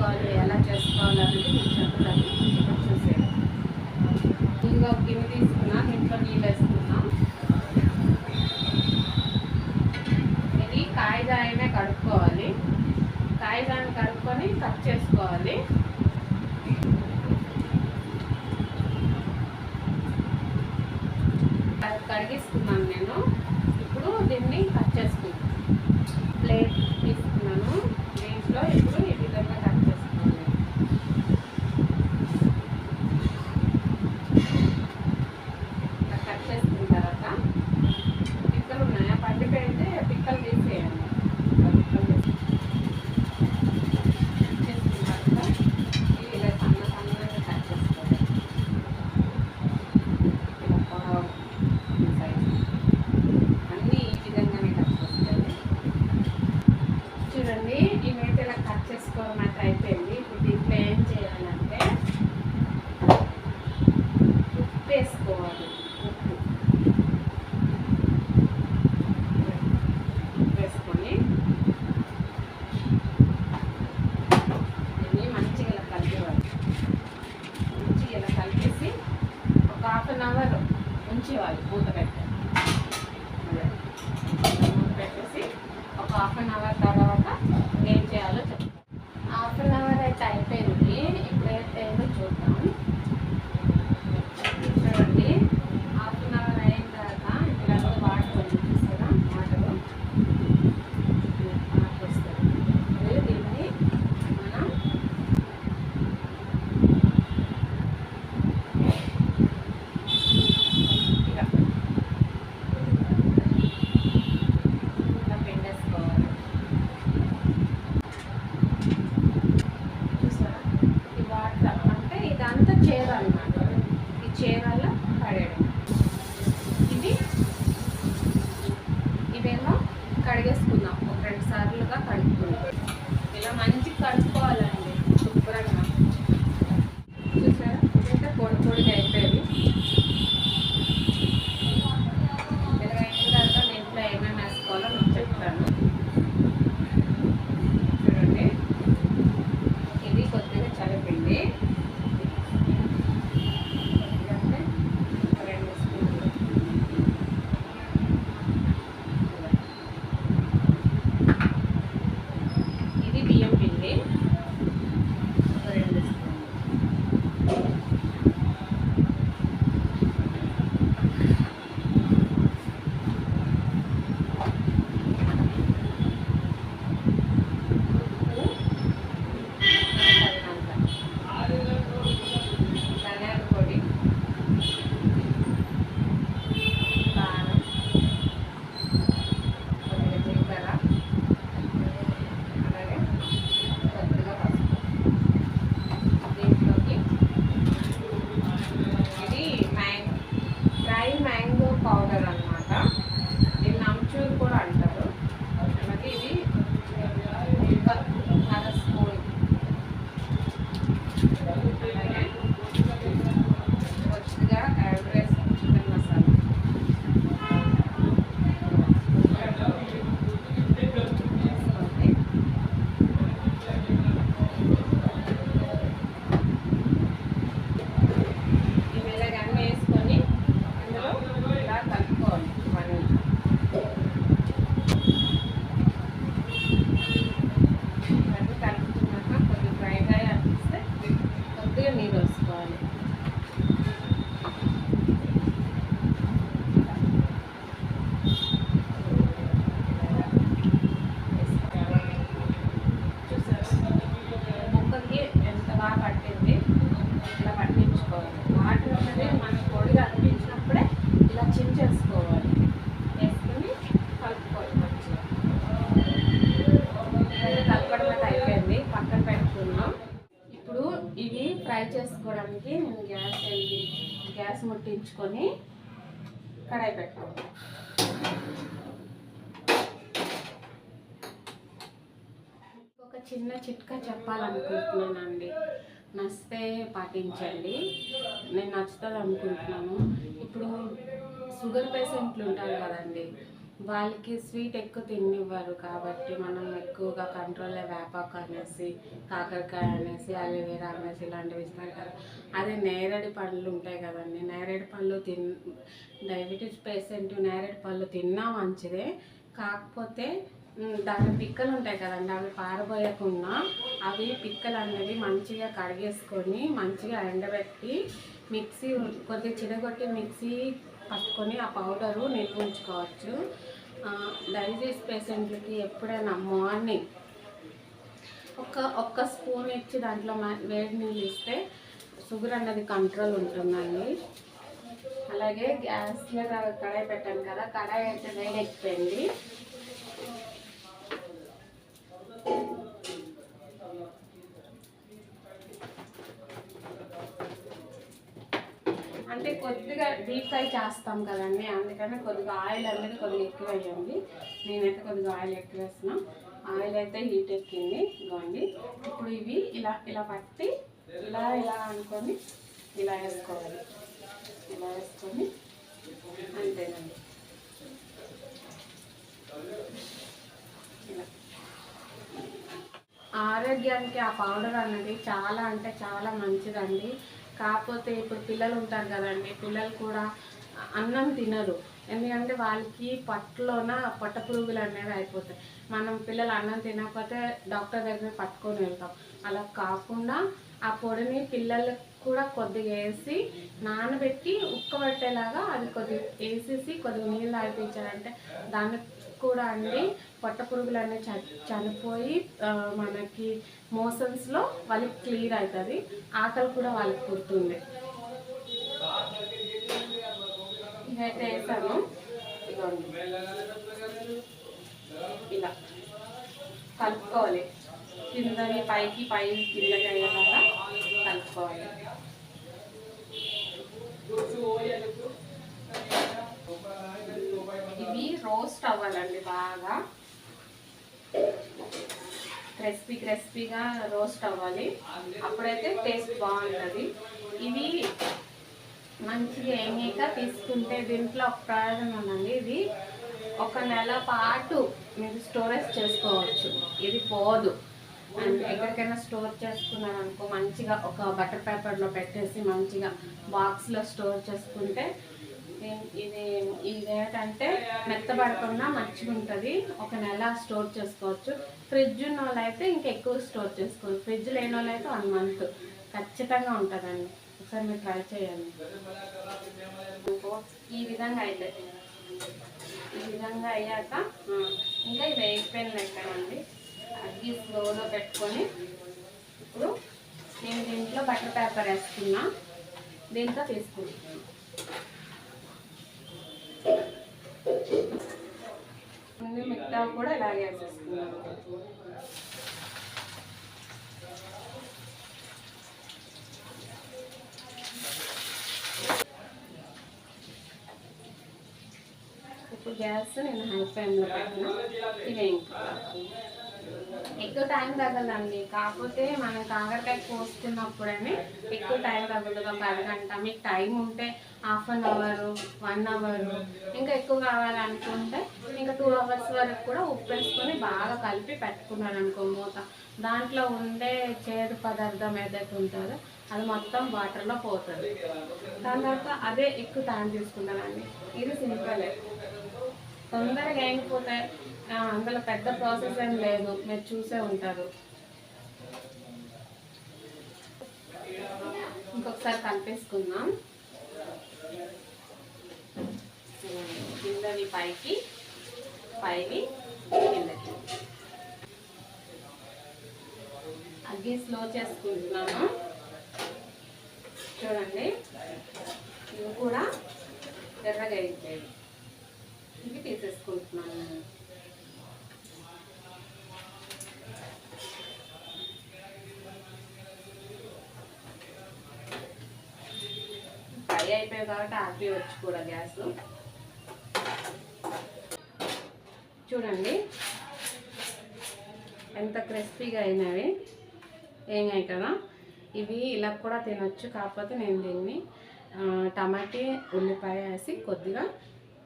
చేసుకోవాలి, ఎలా చేసుకోవాలి అనేది నేను చెప్తాను. చూసేది ఇంకో గిన్నె తీసుకున్నా, ఇంట్లో నీళ్ళు వేసుకున్నా. ఇది కాయజాయనే కడుక్కోవాలి. కాయజాయని కడుక్కొని కట్ చేసుకోవాలి. కడిగిస్తున్నాను నేను. ఇప్పుడు దీన్ని కట్ చేసుకున్నాను. ప్లేట్ తీసుకున్నాను. దీంట్లో ఇప్పుడు ఈ విధంగా కట్ చేసుకోవాలి. కట్ చేసుకున్న తర్వాత పిక్కలు ఉన్నాయా, పండిపోయితే పిక్కలు తీసేయండి. చేసుకున్న తర్వాత ఇలా సన్నగా కట్ చేసుకోవాలి. అన్నీ ఈ విధంగానే కట్ చేసుకోవాలి. చూడండి, ఈ మేత ఇలా కట్ చేసుకోవడం అయితే అయిపోయింది. ఇప్పుడు దీంట్లో ఏం చేయాలంటే ఉప్పు వేసుకోవాలి. ఉప్పు వేసుకొని దీన్ని మంచిగా ఇలా కలిపేవాలి. మంచిగా ఇలా కలిపేసి ఒక 1/2 అవర్ ఉంచేవాలి. మూత పెట్టాలి. మూత పెట్టేసి ఒక 1/2 అవర్ తర్వాత ఏం చేయాలో చెప్తాను. 1/2 అవర్ అయితే అయిపోయింది. ఇప్పుడు ఏంటో చూద్దాం. చూడండి, 1/2 అవర్ అయిన తర్వాత ఇక్కడ వాటర్ వస్తుంది కదా, వాటర్ వస్తుంది. దీన్ని మనం ఇలా పిండేసుకోవాలి. చూసారా, ఈ వాటర్ అంటే ఇదంతా చేరాలన్నమాట. ఈ చేరాల పడేయడం. ఇవేమో కడిగేసుకుందాం. ఒక 2 సార్లుగా కడుక్కుందాం. ఇలా మంచిగా కడుక్కోవాలండి, శుభ్రంగా. చూసారా, ఇదైతే పొడి పొడిగా అయిపోయింది. ఇలా అయిన తర్వాత దీంట్లో ఏమేమి వేసుకోవాలో నేను చెప్తాను. చూడండి, ఇది కొద్దిగా చలిపిండి. ఇదంటే 2 స్పూన్లు. ఇది బియ్యం పిండి, 2 స్పూన్లు. ధనియాల పొడి, కారం, కొద్దిగా జీలకర్ర, అలాగే కొద్దిగా పసుపు. దీంట్లోకి ఇది డ్రై మ్యాంగో పౌడర్ అన్నమాట. దీన్ని అమ్చూర్ కూడా అంటారు. అలాగే ఇది ఒక 1/2 స్పూన్. అలాగే కొద్దిగా యావరేజ్ చికెన్ మసాలా వేసుకోండి. ఇవి ఇలాగన్నీ వేసుకొని అందులో ఇలా కలుపుకోవాలి. ఇవన్నీ కలుపుకున్నాక కొద్దిగా ఫ్రైగా అనిపిస్తే కొద్దిగా నీళ్ళు వేసుకోవాలి. ముక్కకి ఎంత బాగా పట్టింది, ఇలా పట్టించుకోవాలి. వాటర్ అనేది మన పొడిగా అనిపించినప్పుడే ఇలా చించేసుకోవాలి. వేసుకొని కలుపుకోవాలి మంచిగా. కలపడం అయితే అయిపోయింది, పక్కన పెట్టుకున్నాం. ఇప్పుడు ఇవి ఫ్రై చేసుకోవడానికి నేను గ్యాస్ ముట్టించుకొని కడాయి పెట్టుకోవాలి. ఒక చిన్న చిట్కా చెప్పాలనుకుంటున్నానండి. నచ్చితే పాటించండి. నేను నచ్చుతుంది అనుకుంటున్నాను. ఇప్పుడు షుగర్ పేషెంట్లు ఉంటారు కదండి, వాళ్ళకి స్వీట్ ఎక్కువ తినివ్వరు కాబట్టి మనం ఎక్కువగా కంట్రోల్లో వేపాకు అనేసి కాకరకాయ అనేసి అలోవేరా అనేసి ఇలాంటివి ఇస్తాం కదా. అదే నేరేడు పండ్లు ఉంటాయి కదండి, నేరేడు పళ్ళు డయాబెటీస్ పేషెంట్ నేరేడు పళ్ళు తిన్నా మంచిదే. కాకపోతే దాని పిక్కలు ఉంటాయి కదండి, అవి పారబోయకుండా అవి పిక్కలు అనేవి మంచిగా కడిగేసుకొని మంచిగా ఎండబెట్టి మిక్సీ కొద్దిగా చిరగొట్టి మిక్సీ పట్టుకొని ఆ పౌడరు నిల్వ ఉంచుకోవచ్చు. డయాబెటీస్ పేషెంట్లకి ఎప్పుడైనా మార్నింగ్ ఒక్క స్పూన్ ఇచ్చి దాంట్లో వేడి నీళ్ళు ఇస్తే షుగర్ అన్నది కంట్రోల్ ఉంటుందండి. అలాగే గ్యాస్ మీద కడాయి పెట్టాను కదా, కడాయి అయితే వేడి ఎక్కిపోయింది. అంటే కొద్దిగా డీప్ ఫ్రై చేస్తాం కదండి, అందుకని కొద్దిగా ఆయిల్ అనేది కొద్దిగా ఎక్కువ వేయండి. నేనైతే కొద్దిగా ఆయిల్ ఎక్కువ వేస్తున్నాను. ఆయిల్ అయితే హీట్ ఎక్కింది ఇవ్వండి. ఇప్పుడు ఇవి ఇలా ఇలా పట్టి ఇలా ఇలా అనుకొని ఇలా వేసుకోవాలి. ఇలా వేసుకొని అంతేనండి. ఇలా ఆరోగ్యానికి ఆ పౌడర్ అనేది చాలా అంటే చాలా మంచిదండి. కాకపోతే ఇప్పుడు పిల్లలు ఉంటారు కదండి, పిల్లలు కూడా అన్నం తినరు. ఎందుకంటే వాళ్ళకి పొట్ట పురుగులు అనేవి అయిపోతాయి. మనం పిల్లలు అన్నం తినకపోతే డాక్టర్ దగ్గర పట్టుకొని వెళ్తాం. అలా కాకుండా ఆ పొడిని పిల్లలకు కూడా కొద్దిగా వేసి నానబెట్టి ఉక్కబట్టేలాగా అది కొద్దిగా వేసేసి కొద్దిగా నీళ్ళు తాగిపించారంటే దాన్ని కూడా అండి పొట్ట పురుగులు అనేవి చనిపోయి మనకి మోషన్స్లో వాళ్ళకి క్లియర్ అవుతుంది. ఆకలి కూడా వాళ్ళకి పుడుతుంది. ఇదైతే వేసాను ఇదిగోండి. ఇలా కలుపుకోవాలి, కిందని పైకి కిందకి అయ్యేలాగా కలుపుకోవాలి. ఇవి రోస్ట్ అవ్వాలండి, బాగా క్రిస్పీగా రోస్ట్ అవ్వాలి. అప్పుడైతే టేస్ట్ బాగుంటుంది. ఇవి మంచిగా వేగాక తీసుకుంటే దీంట్లో ఒక ప్రయోజనం ఉందండి. ఇది 1 నెల పాటు మీరు స్టోరేజ్ చేసుకోవచ్చు. ఇది పోదు. అండ్ ఎక్కడికైనా స్టోర్ చేసుకున్నారనుకో మంచిగా ఒక బటర్ పేపర్లో పెట్టేసి మంచిగా బాక్స్లో స్టోర్ చేసుకుంటే ఇది ఏంటంటే మెత్తబడకుండా మంచిగా ఉంటుంది. 1 నెల స్టోర్ చేసుకోవచ్చు. ఫ్రిడ్జ్ ఉన్న వాళ్ళు అయితే ఇంకెక్కువ స్టోర్ చేసుకోవచ్చు. ఫ్రిడ్జ్ లేని వాళ్ళు అయితే 1 మంత్ ఖచ్చితంగా ఉంటుందండి. ఒకసారి మీరు ట్రై చేయండి. ఈ విధంగా అయితే ఈ విధంగా అయ్యాక ఇంకా ఇవి వేగిపోయిన లెక్కనండి. అది స్లోలో పెట్టుకొని ఇప్పుడు నేను దీంట్లో బటర్ పేపర్ వేసుకున్నా, దీంట్లో తీసుకుంటున్నాను. మిగతా కూడా ఇలాగే వేసేసుకున్నాను. ఇప్పుడు గ్యాస్ నేను హై ఫ్లేమ్లో పెట్టిన. ఇవి ఎక్కువ టైం తగ్గదండి. కాకపోతే మనం కాకరకాయ కోసుకున్నప్పుడని ఎక్కువ టైం తగ్గదు. ఒక అరగంట. మీకు టైం ఉంటే ½ అన్ అవర్ 1 అవర్, ఇంకా ఎక్కువ కావాలనుకుంటే ఇంకా 2 అవర్స్ వరకు కూడా ఉప్పు వేసుకొని బాగా కలిపి పెట్టుకున్నాను అనుకో మూత, దాంట్లో ఉండే చేదు పదార్థం ఏదైతే ఉంటుందో అది మొత్తం వాటర్లో పోతుంది. దాని తర్వాత అదే ఎక్కువ టైం తీసుకుంటానండి. ఇది సింపులే, తొందరగా అయిపోతాయి. అందులో పెద్ద ప్రాసెస్ ఏం లేదు, మీరు చూసే ఉంటారు. ఇంకొకసారి కలిపేసుకుందాం. కిందవి పైకి కిందకి. అగ్గి స్లో చేసుకుంటున్నాను. చూడండి, ఇవి కూడా ఎర్రగా అయిపోయాయి. ఇవి తీసేసుకుంటున్నాను. ఫ్రై అయిపోయాయి కాబట్టి ఆపి వచ్చి కూడా గ్యాస్. చూడండి ఎంత క్రిస్పీగా అయినవి. ఏమై కదా, ఇవి ఇలా కూడా తినొచ్చు. కాకపోతే నేను దీన్ని టమాటీ ఉల్లిపాయ వేసి కొద్దిగా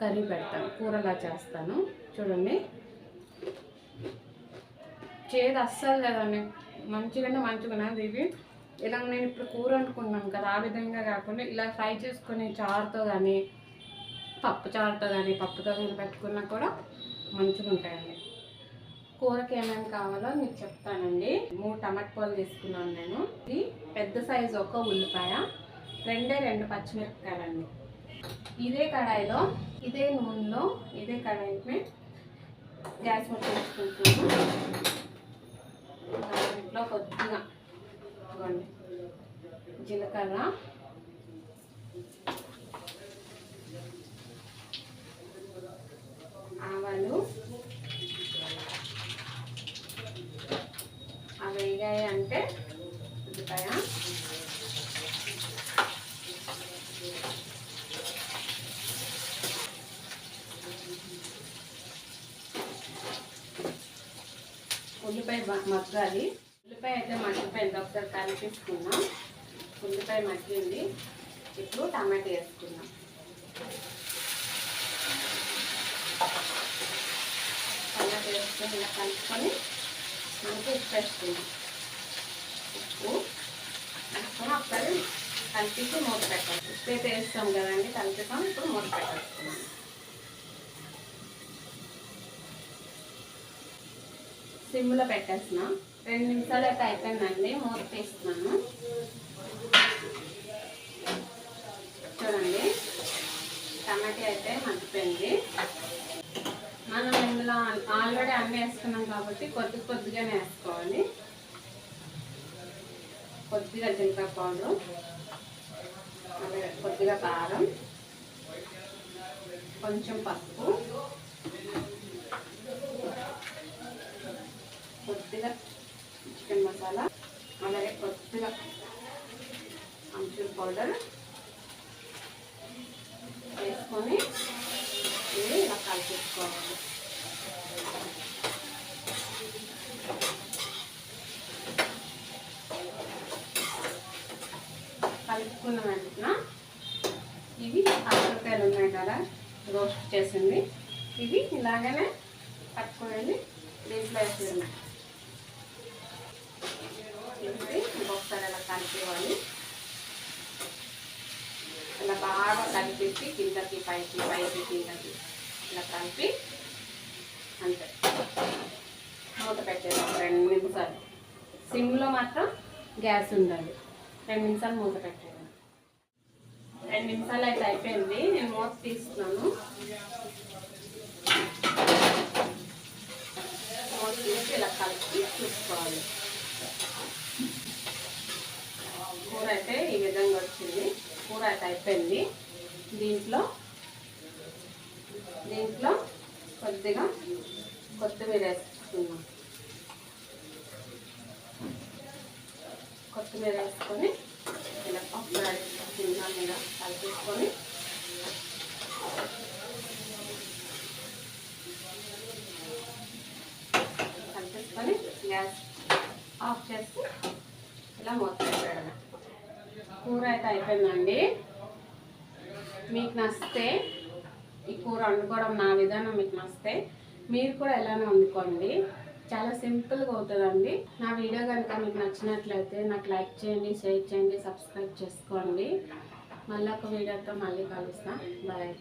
కర్రీ పెడతాను, కూరలా చేస్తాను. చూడండి, చేదు అస్సలు లేదండి, మంచిగానే ఇది. ఇలా నేను ఇప్పుడు కూర వండుకున్నాను కదా, ఆ విధంగా కాకుండా ఇలా ఫ్రై చేసుకొని చారుతో కానీ పప్పు చారుతో కానీ పప్పుతో కానీ పెట్టుకున్నా కూడా మంచిగా ఉంటాయండి. కూరకి ఏమేమి కావాలో మీకు చెప్తానండి. 3 టమాటా పళ్ళు తీసుకున్నాను నేను. ఇది పెద్ద సైజు ఒక ఉల్లిపాయ, 2 పచ్చిమిరపకాయలండి. ఇదే కడాయిలో, ఇదే నూనెలో, ఇదే కడాయికి గ్యాస్ మీద వేసుకుంటున్నాను. దాంట్లో కొద్దిగా జీలకర్ర, ఆవాలు, అవి వేగాయి అంటే ఉల్లిపాయ, ఉల్లిపాయ మగ్గాలి. ఉల్లిపాయ అయితే మగ్గిపోయింది, ఒకసారి కలిపేసుకున్నాం. ఉల్లిపాయ మగ్గింది. ఇప్పుడు టమాటా వేసుకున్నాం. టమాటా వేసుకొని ఇలా కలుపుకొని మనకి ఉప్పు వేసుకున్నాం. ఉప్పు వేసుకొని ఒకసారి కలిపి మూత పెట్టాలి. ఉప్పు అయితే వేస్తాం కదండి, కలిపిస్తాం. ఇప్పుడు మూత పెట్టేసుకున్నాం. సిమ్లో పెట్టేసిన 2 నిమిషాలు అయితే అయిపోయిందండి. మూత తీస్తున్నాను. చూడండి, టమాటా అయితే మగ్గిపోయింది. మనం ఇందులో ఆల్రెడీ అన్నీ వేసుకున్నాం కాబట్టి కొద్దిగానే వేసుకోవాలి. కొద్దిగా జీలకర్ర పౌడర్, అలాగే కొద్దిగా కారం, కొంచెం పసుపు, కొద్దిగా చికెన్ మసాలా, అలాగే కొద్దిగా ఆమ్చూర్ పౌడర్ వేసుకొని ఇది ఇలా కలిపేసుకోవాలి. కలుపుకున్న వెంటనే ఇవి కాకరకాయలు ఉన్నాయి కదా రోస్ట్ చేసింది, ఇవి ఇలాగనే పట్టుకోవాలి. దీంట్లో వేసేది ఇంకొకసారి ఇలా కలిపేవాలి. ఇలా బాగా కలిపేసి కిందకి పైకి కిందకి ఇలా కలిపి అంతే మూత పెట్టేది 2 నిమిషాలు. సిమ్లో మాత్రం గ్యాస్ ఉండాలి. 2 నిమిషాలు మూత పెట్టేది. 2 నిమిషాలు అయితే అయిపోయింది. నేను మూత తీస్తున్నాను. మూత తీసి ఇలా కలిపి చూసుకోవాలి. కూర అయితే ఈ విధంగా వచ్చింది. కూర అయితే అయిపోయింది. దీంట్లో కొద్దిగా కొత్తిమీర వేసుకున్నాం. కొత్తిమీర వేసుకొని ఇలా ఒకసారి కింద మీద కలిపేసుకొని గ్యాస్ ఆఫ్ చేసి ఇలా మూత పెట్టడం. కూర అయితే అయిపోయిందండి. మీకు నచ్చితే ఈ కూర వండుకోవడం నా విధానం మీకు నచ్చితే మీరు కూడా ఎలానే వండుకోండి. చాలా సింపుల్గా అవుతుందండి. నా వీడియో కనుక మీకు నచ్చినట్లయితే నాకు లైక్ చేయండి, షేర్ చేయండి, సబ్స్క్రైబ్ చేసుకోండి. మళ్ళీ ఒక వీడియోతో మళ్ళీ కలుస్తాను. బాయ్.